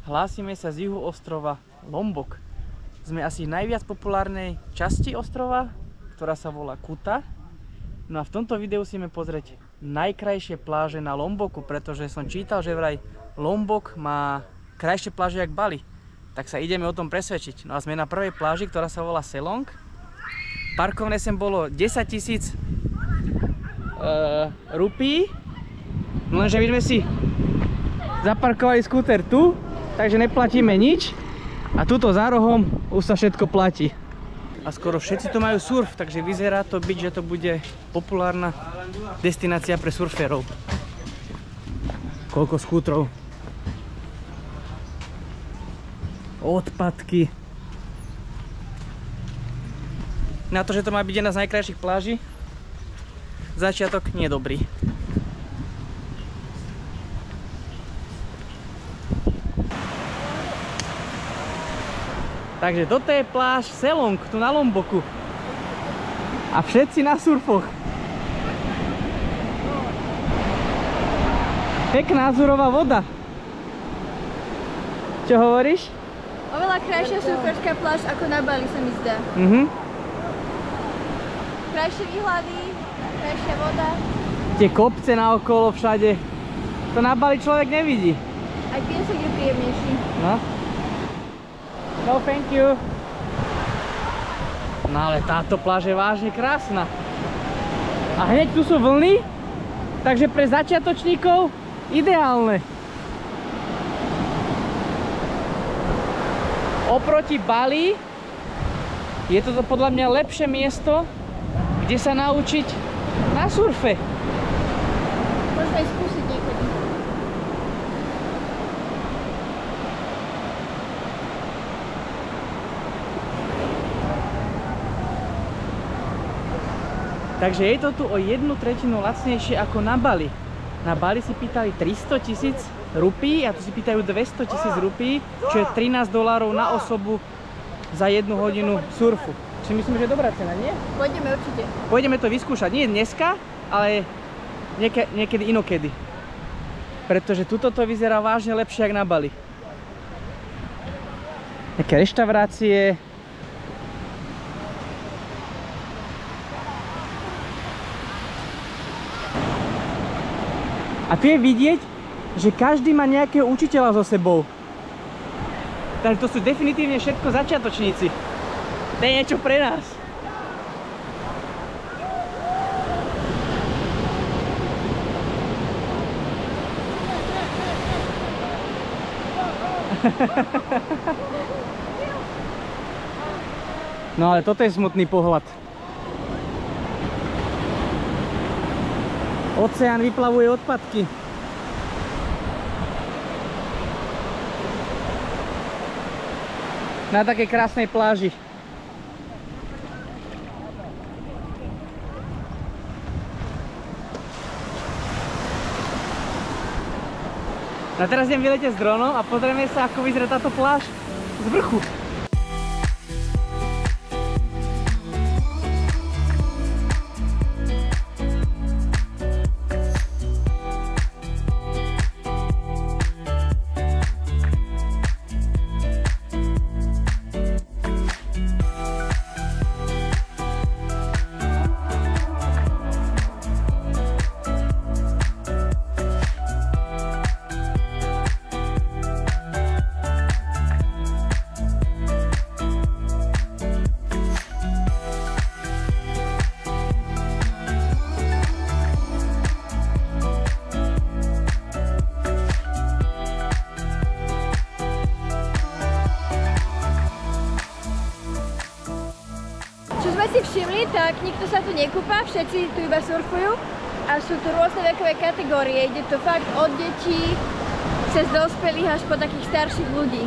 Hlásime sa z juhu ostrova Lombok. Sme asi najviac populárnej časti ostrova, ktorá sa volá Kuta. No a v tomto videu si ideme pozrieť najkrajšie pláže na Lomboku, pretože som čítal, že vraj Lombok má krajšie pláže jak Bali. Tak sa ideme o tom presvedčiť. No a sme na prvej pláži, ktorá sa volá Selong. Parkovné sem bolo 10 000 rupí. Lenže my sme si zaparkovali skúter tu, takže neplatíme nič. A tuto za rohom už sa všetko platí. A skoro všetci tu majú surf, takže vyzerá to byť, že to bude populárna destinácia pre surferov. Koľko skútrov. Odpadky. Na to, že to má byť jedna z najkrajších pláží, začiatok nie je dobrý. Takže toto je pláž Selong, tu na Lomboku. A všetci na surfoch. Pekná azurová voda. Čo hovoríš? Oveľa krajšia surferská pláž ako na Bali sa mi zdá. Krajšie výhľady, krajšia voda. Tie kopce naokolo všade. To na Bali človek nevidí. Aj piesok je príjemnejší. No. No, thank you. No ale táto pláž je vážne krásna. A hneď tu sú vlny, takže pre začiatočníkov ideálne. Oproti Bali je to podľa mňa lepšie miesto, kde sa naučiť na surfe. Môžeme aj skúsiť niekedy. Takže je to tu o 1/3 lacnejšie ako na Bali. Na Bali si pýtali 300 000 rupí a tu si pýtajú 200 000 rupí, čo je $13 na osobu za 1 hodinu surfu. Čiže myslím, že je dobrá cena, nie? Pôjdeme určite. Pôjdeme to vyskúšať, nie dneska, ale niekedy inokedy. Pretože tuto to vyzerá vážne lepšie ako na Bali. Také reštaurácie. A tu je vidieť, že každý má nejakého učiteľa so sebou. Takže to sú definitívne všetko začiatočníci. To je niečo pre nás. No ale toto je smutný pohľad. Oceán vyplavuje odpadky. Na takej krásnej pláži. A teraz idem vyletieť s dronom a pozrieme sa, ako vyzerá táto pláž z vrchu. Si všimli, tak nikto sa tu nekúpa, všetci tu iba surfujú a sú tu rôzne vekové kategórie. Ide to fakt od detí cez dospelých až po takých starších ľudí.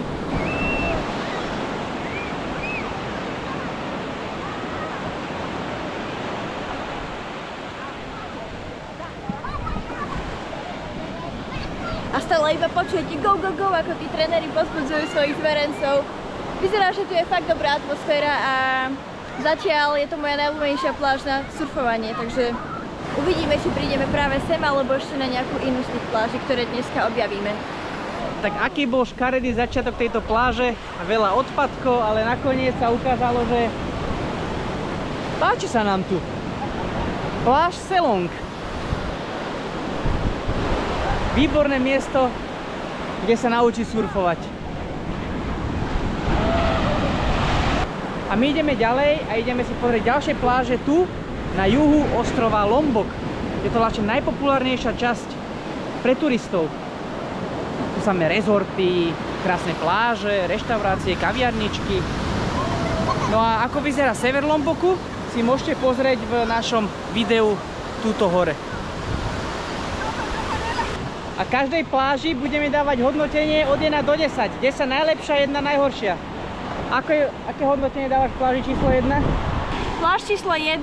A stále iba počujete go, go, go, ako tí tréneri pozbudzujú svojich zverencov. Vyzerá, že tu je fakt dobrá atmosféra a zatiaľ je to moja najľúbenejšia pláž na surfovanie, takže uvidíme, či prídeme práve sem, alebo ešte na nejakú inú z tých pláží, ktoré dneska objavíme. Tak aký bol škaredý začiatok tejto pláže? Veľa odpadkov, ale nakoniec sa ukázalo, že páči sa nám tu. Pláž Selong. Výborné miesto, kde sa naučí surfovať. A my ideme ďalej a ideme si pozrieť ďalšie pláže tu na juhu ostrova Lombok. Je to vlastne najpopulárnejšia časť pre turistov. Tu samé rezorty, krásne pláže, reštaurácie, kaviarničky. No a ako vyzerá sever Lomboku, si môžete pozrieť v našom videu túto hore. A každej pláži budeme dávať hodnotenie od 1 do 10. 10 najlepšia, 1 najhoršia. Aké hodnotenie dávaš pláži číslo 1? Pláž číslo 1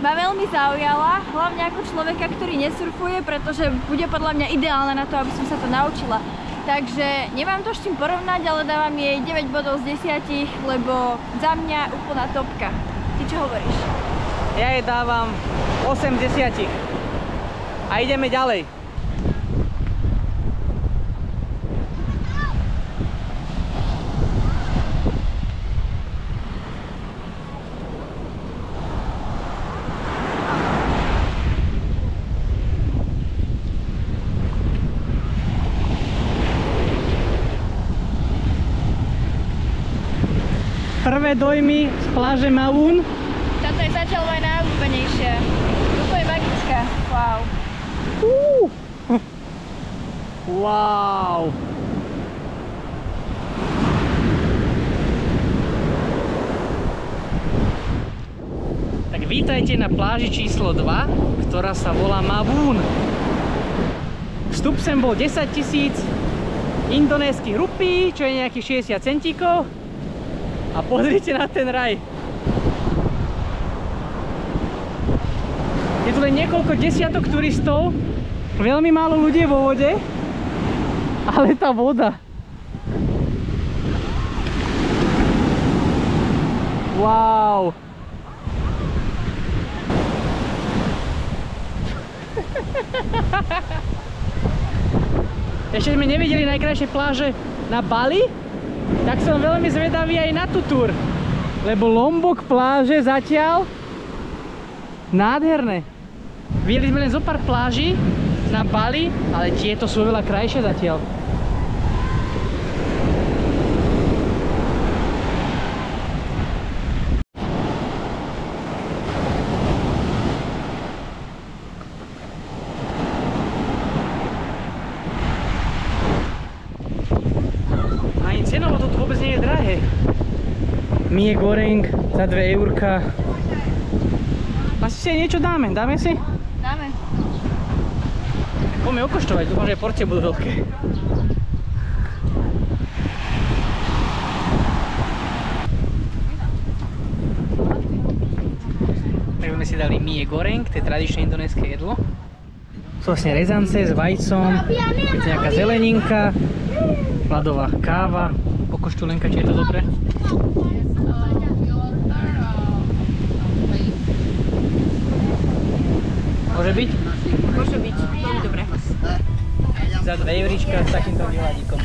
ma veľmi zaujala, hlavne ako človeka, ktorý nesurfuje, pretože bude podľa mňa ideálne na to, aby som sa to naučila. Takže nemám to s čím porovnať, ale dávam jej 9 bodov z 10, lebo za mňa úplná topka. Ty čo hovoríš? Ja jej dávam 8 z 10. A ideme ďalej. Prvé dojmy z pláže Mawun. Táto je zatiaľ moja najobľúbenejšia. Úplne magická. Wow. Wow. Tak vítajte na pláži číslo 2, ktorá sa volá Mawun. Vstup sem bol 10 000 indonéskych rupí, čo je nejakých 60 centíkov. A pozrite na ten raj. Je tu len niekoľko desiatok turistov, veľmi málo ľudí vo vode, ale tá voda. Wow. Ešte sme nevideli najkrajšie pláže na Bali, tak som veľmi zvedavý aj na tú túr, lebo Lombok pláže zatiaľ nádherné. Videli sme len zo pár pláží na Bali, ale tieto sú veľa krajšie zatiaľ. Cenovo to vôbec nie je drahé. Mie goreng za 2 eurka. Asi si aj niečo dáme. Dáme si? Dáme. Poďme okoštovať, dúfam, že porcie budú veľké. Tak sme si dali mie goreng, to je tradičné indonéske jedlo. Sú vlastne rezance s vajcom, je to nejaká zeleninka, ľadová káva. Pokoštuj Lenka, či je to dobré? Môže byť? Môže byť, veľmi dobré. Za 2 euríčka s takýmto výhľadíkom.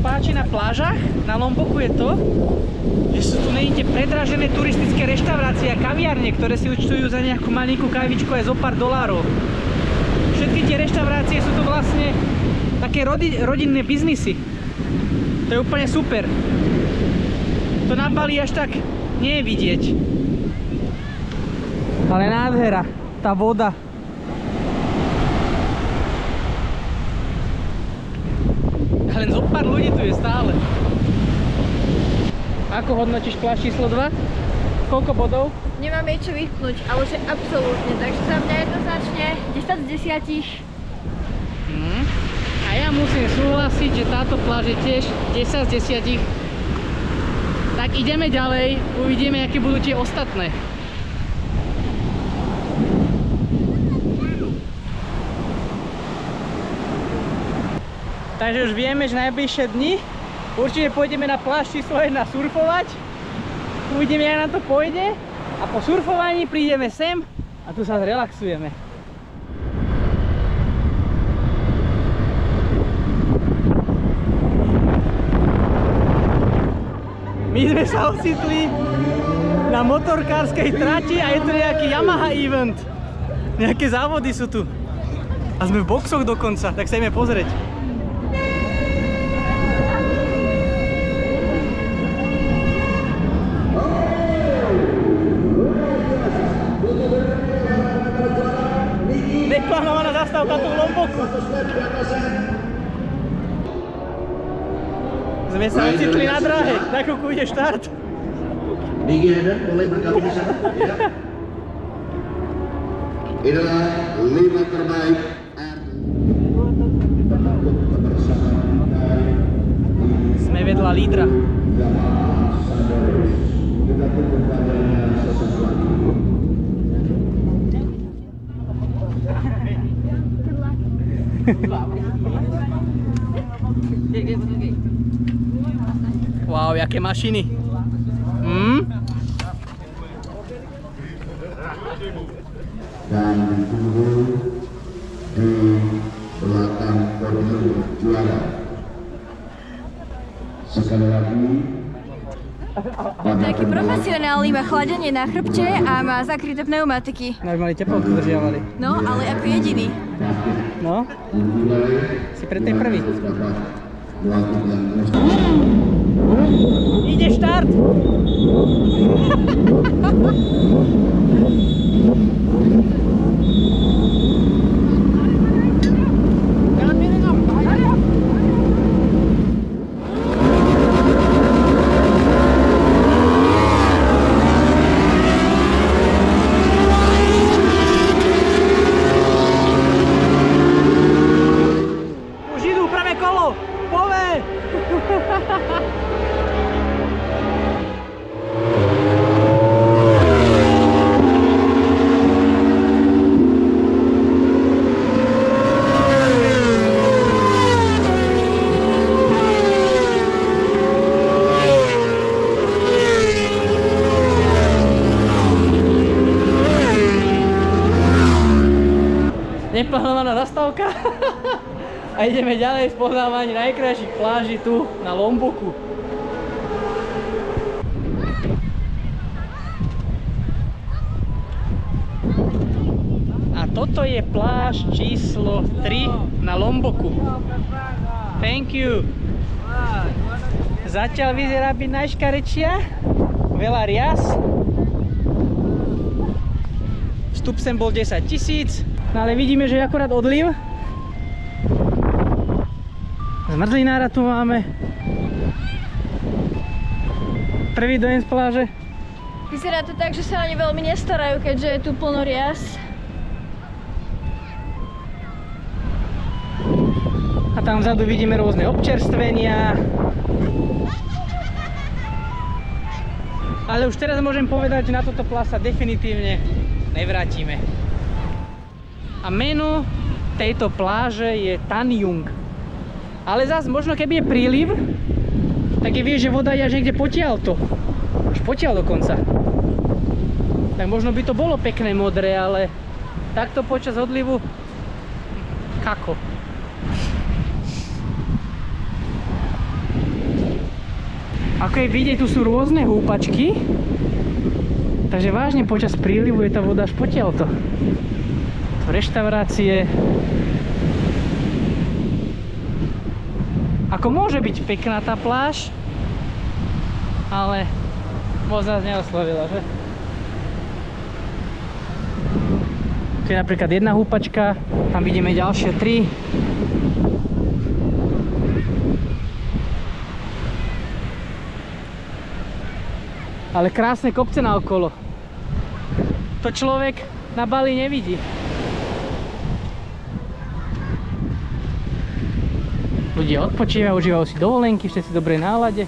Páči na plážach na Lomboku je to, že sú tu nejde predražené turistické reštaurácie a kaviarne, ktoré si účtujú za nejakú malinkú kávičku aj zo pár dolárov. Všetky tie reštaurácie sú tu vlastne také rodinné biznisy. To je úplne super. To na Bali až tak nie je vidieť. Ale nádhera, tá voda. Len zo pár ľudí tu je stále. Ako hodnotíš pláž číslo 2? Koľko bodov? Nemám jej čo vypnúť, ale že absolútne, takže za mňa jednoznačne 10 z 10. A ja musím súhlasiť, že táto pláž je tiež 10 z 10. Tak ideme ďalej, uvidíme, aké budú tie ostatné. Takže už vieme, že najbližšie dni určite pôjdeme na pláž číslo 1 surfovať. Uvidíme, jak nám to pôjde. A po surfovaní prídeme sem a tu sa zrelaxujeme. My sme sa ocitli na motorkárskej trati a je to nejaký Yamaha event. Nejaké závody sú tu. A sme v boxoch dokonca, tak sa ideme pozrieť. Neplánovaná zastávka tu v Lomboku. Sme sa ocitli na dráhe, na koľko ide štart. Tinggi Eden, boleh bergabung di sana. Ya. Inilah 5 terbaik. Sme vedľa lídra. Wow, jaké mašiny. Dan ditunggu di belakang podium juara. Sekali lagi Taký profesionálny má chladenie na chrbte a má zakryté pneumatiky. Aby mali teplotu držiavali. No, ale ako jediný. No, si pre tej prvý. Ide štart! Neplánovaná zastávka a ideme ďalej spoznávanie najkrajších pláží tu na Lomboku. A toto je pláž číslo 3 na Lomboku. Thank you. Zatiaľ vyzerá byť najškarečia, veľa rias. Vstup sem bol 10 000. No ale vidíme, že je akorát odliv. Zmrzlinára tu máme. Prvý dojem z pláže. Vyzerá to tak, že sa na ne veľmi nestarajú, keďže je tu plno rias. A tam vzadu vidíme rôzne občerstvenia. Ale už teraz môžem povedať, že na toto pláž sa definitívne nevrátime. A meno tejto pláže je Tanjung. Ale zase možno keby je príliv, tak je vieš, že voda je až niekde potiaľto. Až potiaľ dokonca. Tak možno by to bolo pekné modré, ale takto počas odlivu kako. Ako je vidieť, tu sú rôzne húpačky. Takže vážne počas prílivu je tá voda až potiaľto. Reštaurácie. Ako môže byť pekná tá pláž, ale moc nás neoslovila, že? Tu je napríklad jedna húpačka, tam vidíme ďalšie 3. Ale krásne kopce naokolo. To človek na Bali nevidí. Ľudia odpočívajú, užívajú si dovolenky, všetci v dobrej nálade.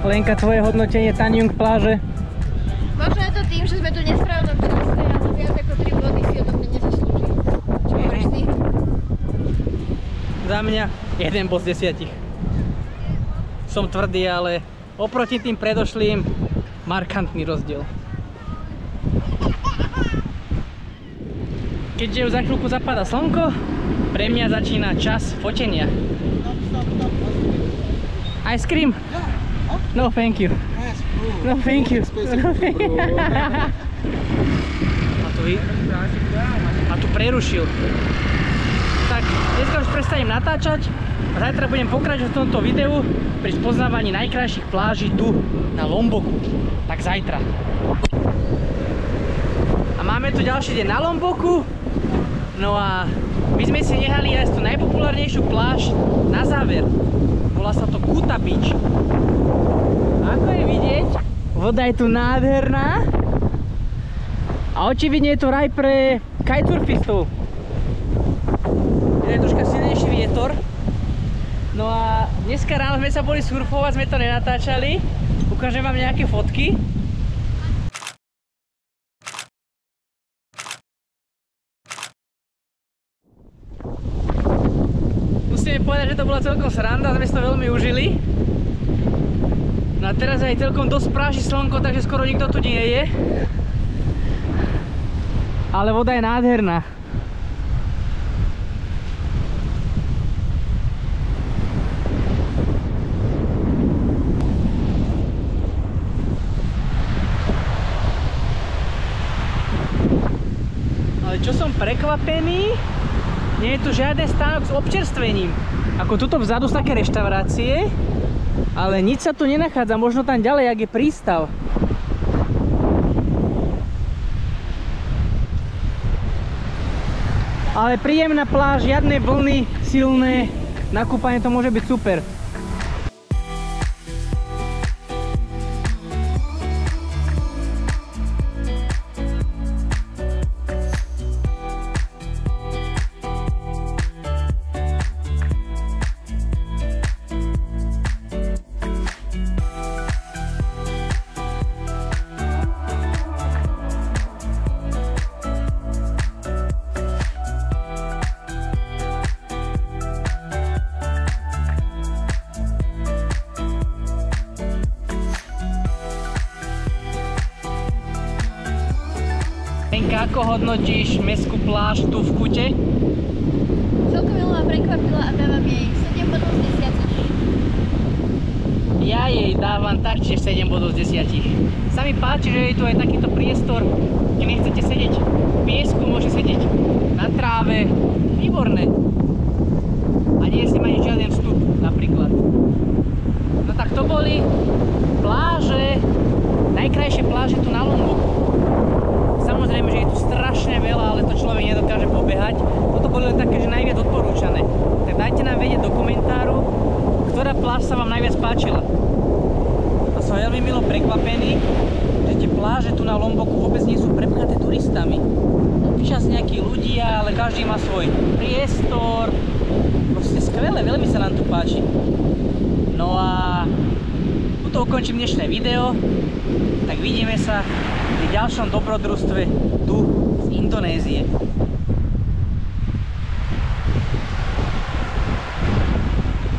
Lenka, tvoje hodnotenie Tanjung pláže? Možno je to tým, že sme tu v nesprávnom čase, ale viac ako 3 body si odo mňa nezaslúži. Čo hovoríš ty? Za mňa 1 bod z 10. Som tvrdý, ale oproti tým predošlým markantný rozdiel. Keďže už za chvíľku zapadá slnko, pre mňa začína čas fotenia. Ice cream? No thank you. No thank you. No, thank you. A tu prerušil. Tak dneska už prestanem natáčať a zajtra budem pokračovať v tomto videu pri spoznávaní najkrajších pláží tu na Lomboku. Tak zajtra. A máme tu ďalší deň na Lomboku. No a my sme si nehali aj tú najpopulárnejšiu pláž na záver. Volá sa to Kuta Beach. Ako je vidieť, voda je tu nádherná a očividne je to raj pre kitesurfistov. Je troška silnejší vietor. No a dneska ráno sme sa boli surfovať, sme to nenatáčali. Ukážem vám nejaké fotky. Musíme povedať, že to bola celkom sranda, sme si to veľmi užili. No a teraz aj celkom dosť práži slnko, takže skoro nikto tu nie je. Ale voda je nádherná. Ale čo som prekvapený, nie je tu žiaden stánok s občerstvením. Ako tuto vzadu sú také reštaurácie, ale nič sa tu nenachádza, možno tam ďalej, ak je prístav. Ale príjemná pláž, žiadne vlny silné, na kúpanie to môže byť super. Lenka, ako hodnotíš mestskú pláž tu v Kute? Celkom ma prekvapila a dávam jej 7 bodov z 10. Ja jej dávam taktiež 7 bodov z 10. Sa mi páči, že je tu aj takýto priestor, keď nechcete sedieť v piesku, môže sedieť na tráve. Výborné. A nie si ani žiaden vstup napríklad. No tak to boli pláže, najkrajšie pláže tu na Lomboku. Samozrejme, že je tu strašne veľa, ale to človek nedokáže pobehať. Toto boli len také, že najviac odporúčané. Tak dajte nám vedieť do komentáru, ktorá pláž sa vám najviac páčila. A som veľmi milo prekvapený, že tie pláže tu na Lomboku vôbec nie sú prepchaté turistami. Občas nejakí ľudia, ale každý má svoj priestor. Proste skvelé, veľmi sa nám tu páči. No a tuto ukončím dnešné video. Tak vidíme sa pri ďalšom dobrodružstve tu z Indonézie.